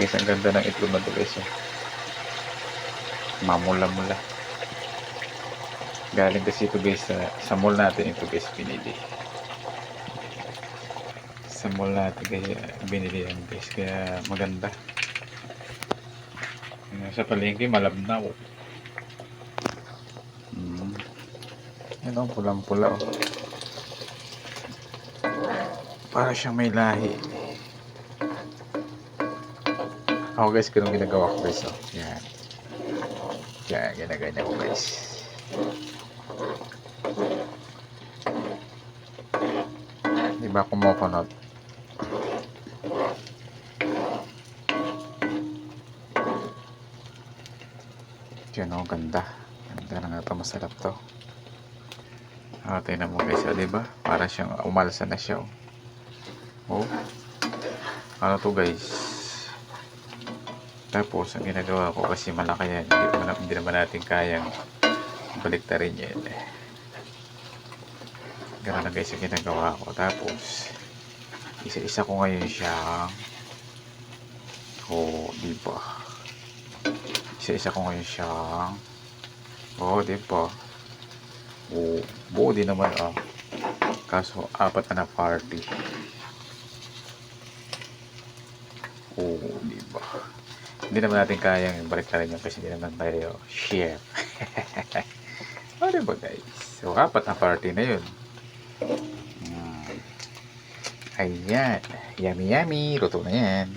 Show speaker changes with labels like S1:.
S1: Guys, ang ganda ng itlog na to guys. Mamula-mula. Galing kasi ito guys sa mall natin ito guys pinili. Sa mall natin kaya binili yan guys. Kaya maganda. Sa palengke malabnaw. Yan o, pulang-pula o. Para siyang may lahi. Ako guys, ganun ginagawa ko guys o. Yan. Yan, ginaganyan ko guys. Diba kumukunot? Yan o, ganda. Ganda na nga ito, masarap to. Tingnan mo guys, diba? Para siyang umalsa na siya. Oh. Ano to guys? Tapos, ang ginagawa ko kasi malaki yan. Hindi naman natin kayang baliktarin yan. Ganun na guys ang ginagawa ko. Tapos, isa-isa ko ngayon siyang diba? Isa-isa ko ngayon siyang diba? Buo din naman kaso apat na party. Diba? Hindi naman natin kayang baliktarin yun kasi hindi naman tayo chef. Diba guys? So apat na party na yun. Ayan, yummy yummy, luto na yan.